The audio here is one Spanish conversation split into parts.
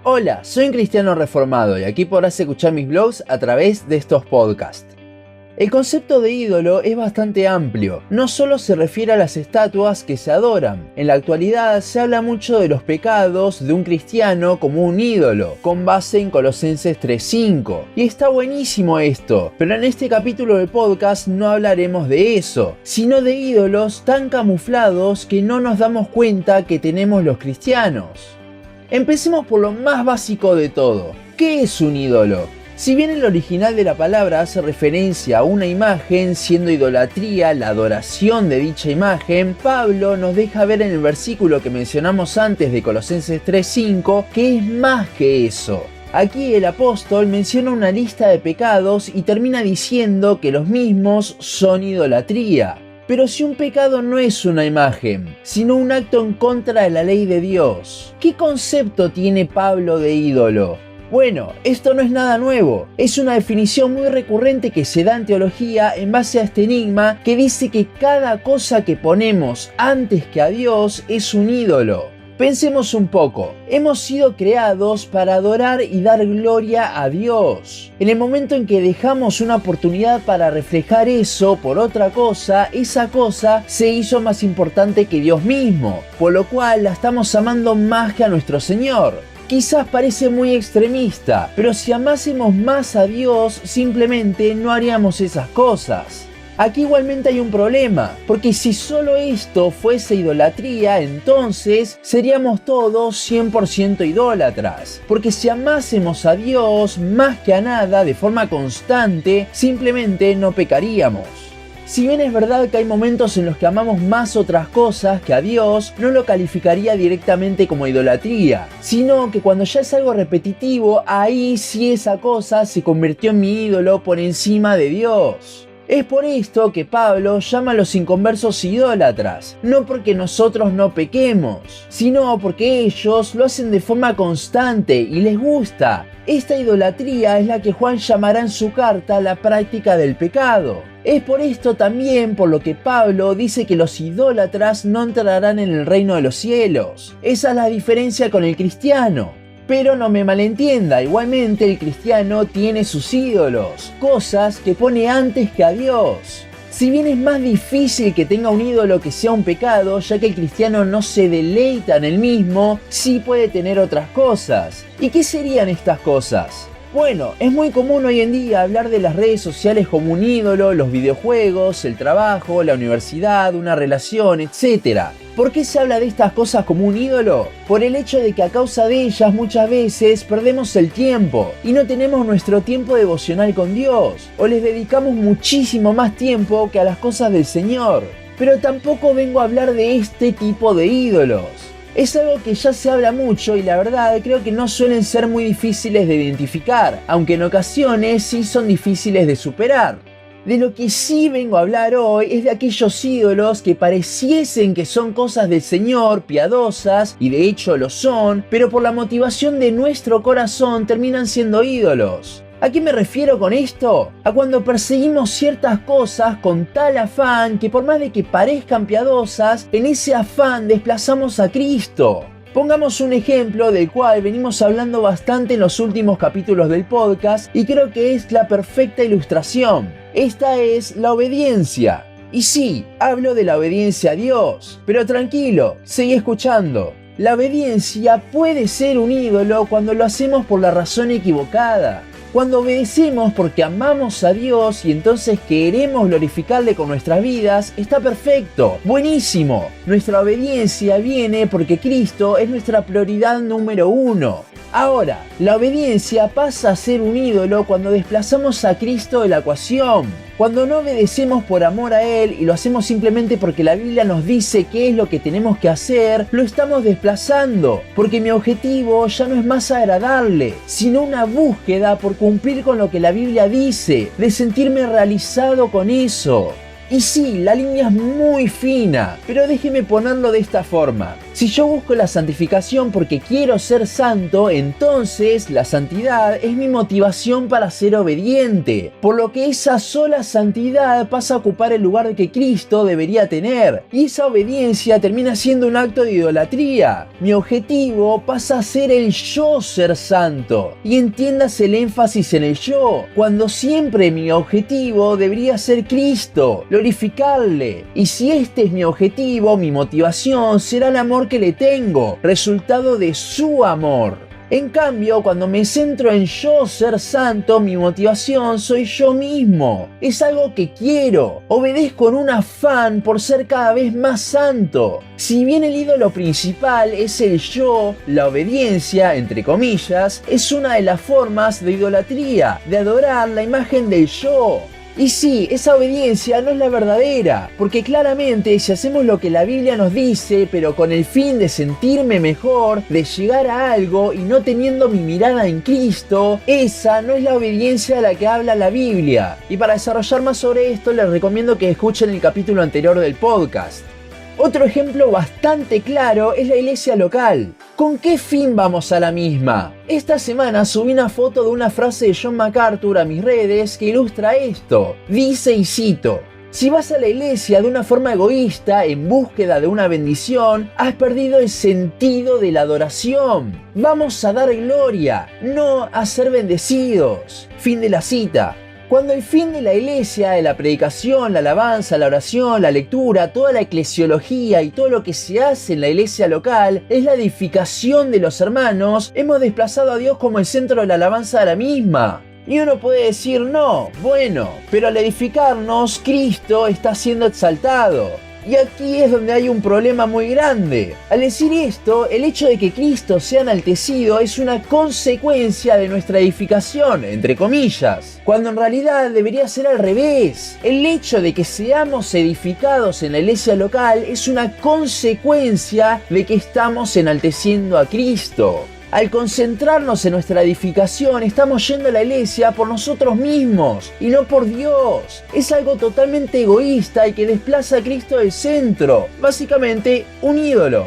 Hola, soy un cristiano reformado y aquí podrás escuchar mis blogs a través de estos podcasts. El concepto de ídolo es bastante amplio, no solo se refiere a las estatuas que se adoran. En la actualidad se habla mucho de los pecados de un cristiano como un ídolo, con base en Colosenses 3:5. Y está buenísimo esto, pero en este capítulo del podcast no hablaremos de eso, sino de ídolos tan camuflados que no nos damos cuenta que tenemos los cristianos. Empecemos por lo más básico de todo. ¿Qué es un ídolo? Si bien el original de la palabra hace referencia a una imagen, siendo idolatría la adoración de dicha imagen, Pablo nos deja ver en el versículo que mencionamos antes de Colosenses 3:5 que es más que eso. Aquí el apóstol menciona una lista de pecados y termina diciendo que los mismos son idolatría. Pero si un pecado no es una imagen, sino un acto en contra de la ley de Dios, ¿qué concepto tiene Pablo de ídolo? Bueno, esto no es nada nuevo, es una definición muy recurrente que se da en teología en base a este enigma que dice que cada cosa que ponemos antes que a Dios es un ídolo. Pensemos un poco, hemos sido creados para adorar y dar gloria a Dios. En el momento en que dejamos una oportunidad para reflejar eso por otra cosa, esa cosa se hizo más importante que Dios mismo, por lo cual la estamos amando más que a nuestro Señor. Quizás parece muy extremista, pero si amásemos más a Dios, simplemente no haríamos esas cosas. Aquí igualmente hay un problema, porque si solo esto fuese idolatría, entonces seríamos todos 100% idólatras. Porque si amásemos a Dios más que a nada de forma constante, simplemente no pecaríamos. Si bien es verdad que hay momentos en los que amamos más otras cosas que a Dios, no lo calificaría directamente como idolatría, sino que cuando ya es algo repetitivo, ahí sí esa cosa se convirtió en mi ídolo por encima de Dios. Es por esto que Pablo llama a los inconversos idólatras, no porque nosotros no pequemos, sino porque ellos lo hacen de forma constante y les gusta. Esta idolatría es la que Juan llamará en su carta la práctica del pecado. Es por esto también por lo que Pablo dice que los idólatras no entrarán en el reino de los cielos. Esa es la diferencia con el cristiano. Pero no me malentienda, igualmente el cristiano tiene sus ídolos, cosas que pone antes que a Dios. Si bien es más difícil que tenga un ídolo que sea un pecado, ya que el cristiano no se deleita en el mismo, sí puede tener otras cosas. ¿Y qué serían estas cosas? Bueno, es muy común hoy en día hablar de las redes sociales como un ídolo, los videojuegos, el trabajo, la universidad, una relación, etc. ¿Por qué se habla de estas cosas como un ídolo? Por el hecho de que a causa de ellas muchas veces perdemos el tiempo y no tenemos nuestro tiempo devocional con Dios, o les dedicamos muchísimo más tiempo que a las cosas del Señor. Pero tampoco vengo a hablar de este tipo de ídolos. Es algo que ya se habla mucho y la verdad creo que no suelen ser muy difíciles de identificar, aunque en ocasiones sí son difíciles de superar. De lo que sí vengo a hablar hoy es de aquellos ídolos que pareciesen que son cosas del Señor, piadosas, y de hecho lo son, pero por la motivación de nuestro corazón terminan siendo ídolos. ¿A qué me refiero con esto? A cuando perseguimos ciertas cosas con tal afán que por más de que parezcan piadosas, en ese afán desplazamos a Cristo. Pongamos un ejemplo del cual venimos hablando bastante en los últimos capítulos del podcast y creo que es la perfecta ilustración. Esta es la obediencia. Y sí, hablo de la obediencia a Dios, pero tranquilo, seguí escuchando. La obediencia puede ser un ídolo cuando lo hacemos por la razón equivocada. Cuando obedecemos porque amamos a Dios y entonces queremos glorificarle con nuestras vidas, está perfecto, buenísimo. Nuestra obediencia viene porque Cristo es nuestra prioridad número 1. Ahora, la obediencia pasa a ser un ídolo cuando desplazamos a Cristo de la ecuación. Cuando no obedecemos por amor a Él y lo hacemos simplemente porque la Biblia nos dice qué es lo que tenemos que hacer, lo estamos desplazando, porque mi objetivo ya no es más agradarle, sino una búsqueda por cumplir con lo que la Biblia dice, de sentirme realizado con eso. Y sí, la línea es muy fina, pero déjeme ponerlo de esta forma. Si yo busco la santificación porque quiero ser santo, entonces la santidad es mi motivación para ser obediente, por lo que esa sola santidad pasa a ocupar el lugar que Cristo debería tener, y esa obediencia termina siendo un acto de idolatría. Mi objetivo pasa a ser el yo ser santo, y entiéndase el énfasis en el yo, cuando siempre mi objetivo debería ser Cristo, glorificarle. Y si este es mi objetivo, mi motivación será el amor que le tengo, resultado de su amor. En cambio, cuando me centro en yo ser santo, mi motivación soy yo mismo. Es algo que quiero. Obedezco en un afán por ser cada vez más santo. Si bien el ídolo principal es el yo, la obediencia, entre comillas, es una de las formas de idolatría, de adorar la imagen del yo. Y sí, esa obediencia no es la verdadera, porque claramente si hacemos lo que la Biblia nos dice, pero con el fin de sentirme mejor, de llegar a algo y no teniendo mi mirada en Cristo, esa no es la obediencia de la que habla la Biblia. Y para desarrollar más sobre esto, les recomiendo que escuchen el capítulo anterior del podcast. Otro ejemplo bastante claro es la iglesia local. ¿Con qué fin vamos a la misma? Esta semana subí una foto de una frase de John MacArthur a mis redes que ilustra esto. Dice, y cito: si vas a la iglesia de una forma egoísta, en búsqueda de una bendición, has perdido el sentido de la adoración. Vamos a dar gloria, no a ser bendecidos. Fin de la cita. Cuando el fin de la iglesia, de la predicación, la alabanza, la oración, la lectura, toda la eclesiología y todo lo que se hace en la iglesia local es la edificación de los hermanos, hemos desplazado a Dios como el centro de la alabanza de la misma. Y uno puede decir, no, bueno, pero al edificarnos, Cristo está siendo exaltado. Y aquí es donde hay un problema muy grande. Al decir esto, el hecho de que Cristo sea enaltecido es una consecuencia de nuestra edificación, entre comillas, cuando en realidad debería ser al revés. El hecho de que seamos edificados en la iglesia local es una consecuencia de que estamos enalteciendo a Cristo. Al concentrarnos en nuestra edificación, estamos yendo a la iglesia por nosotros mismos y no por Dios. Es algo totalmente egoísta y que desplaza a Cristo del centro. Básicamente, un ídolo.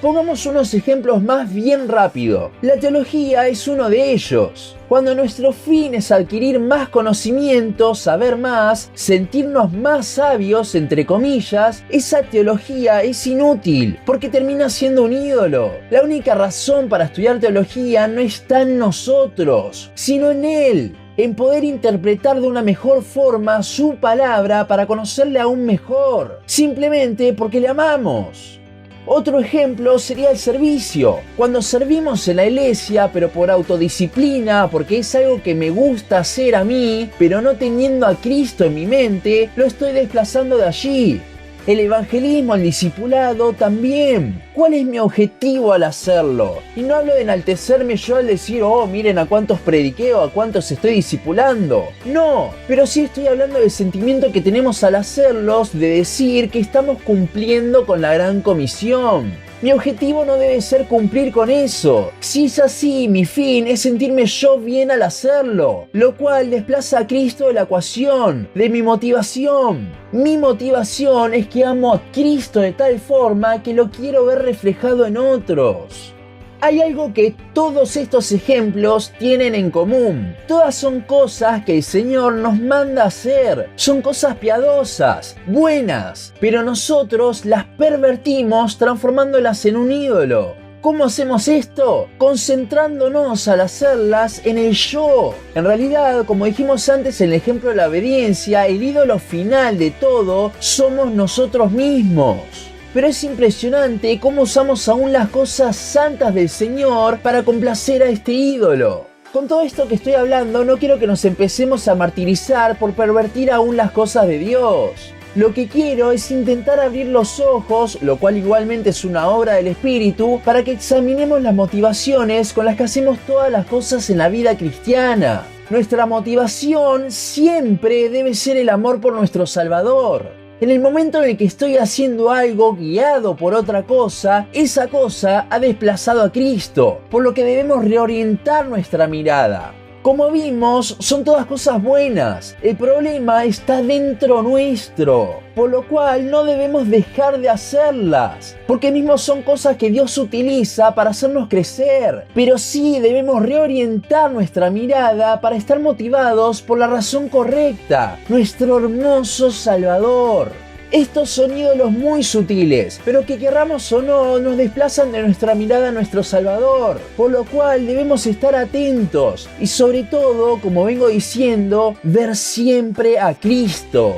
Pongamos unos ejemplos más bien rápido. La teología es uno de ellos. Cuando nuestro fin es adquirir más conocimiento, saber más, sentirnos más sabios, entre comillas, esa teología es inútil, porque termina siendo un ídolo. La única razón para estudiar teología no está en nosotros, sino en Él. En poder interpretar de una mejor forma su palabra para conocerle aún mejor, simplemente porque le amamos. Otro ejemplo sería el servicio. Cuando servimos en la iglesia, pero por autodisciplina, porque es algo que me gusta hacer a mí, pero no teniendo a Cristo en mi mente, lo estoy desplazando de allí. El evangelismo, el discipulado también. ¿Cuál es mi objetivo al hacerlo? Y no hablo de enaltecerme yo al decir, oh, miren a cuántos prediqué o a cuántos estoy discipulando. No, pero sí estoy hablando del sentimiento que tenemos al hacerlos, de decir que estamos cumpliendo con la gran comisión. Mi objetivo no debe ser cumplir con eso. Si es así, mi fin es sentirme yo bien al hacerlo, lo cual desplaza a Cristo de la ecuación, de mi motivación. Mi motivación es que amo a Cristo de tal forma que lo quiero ver reflejado en otros. Hay algo que todos estos ejemplos tienen en común. Todas son cosas que el Señor nos manda a hacer. Son cosas piadosas, buenas, pero nosotros las pervertimos transformándolas en un ídolo. ¿Cómo hacemos esto? Concentrándonos al hacerlas en el yo. En realidad, como dijimos antes en el ejemplo de la obediencia, el ídolo final de todo somos nosotros mismos. Pero es impresionante cómo usamos aún las cosas santas del Señor para complacer a este ídolo. Con todo esto que estoy hablando, no quiero que nos empecemos a martirizar por pervertir aún las cosas de Dios. Lo que quiero es intentar abrir los ojos, lo cual igualmente es una obra del Espíritu, para que examinemos las motivaciones con las que hacemos todas las cosas en la vida cristiana. Nuestra motivación siempre debe ser el amor por nuestro Salvador. En el momento en el que estoy haciendo algo guiado por otra cosa, esa cosa ha desplazado a Cristo, por lo que debemos reorientar nuestra mirada. Como vimos, son todas cosas buenas. El problema está dentro nuestro, por lo cual no debemos dejar de hacerlas, porque mismo son cosas que Dios utiliza para hacernos crecer. Pero sí debemos reorientar nuestra mirada para estar motivados por la razón correcta, nuestro hermoso Salvador. Estos son ídolos muy sutiles, pero que querramos o no, nos desplazan de nuestra mirada a nuestro Salvador, por lo cual debemos estar atentos y sobre todo, como vengo diciendo, ver siempre a Cristo.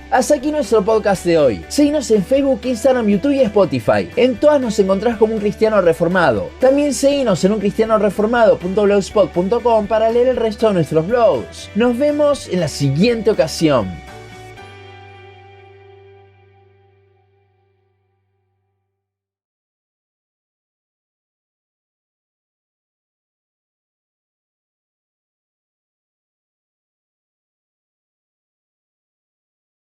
Hasta aquí nuestro podcast de hoy. Seguinos en Facebook, Instagram, YouTube y Spotify. En todas nos encontrás como Un Cristiano Reformado. También seguinos en uncristianoreformado.blogspot.com para leer el resto de nuestros blogs. Nos vemos en la siguiente ocasión.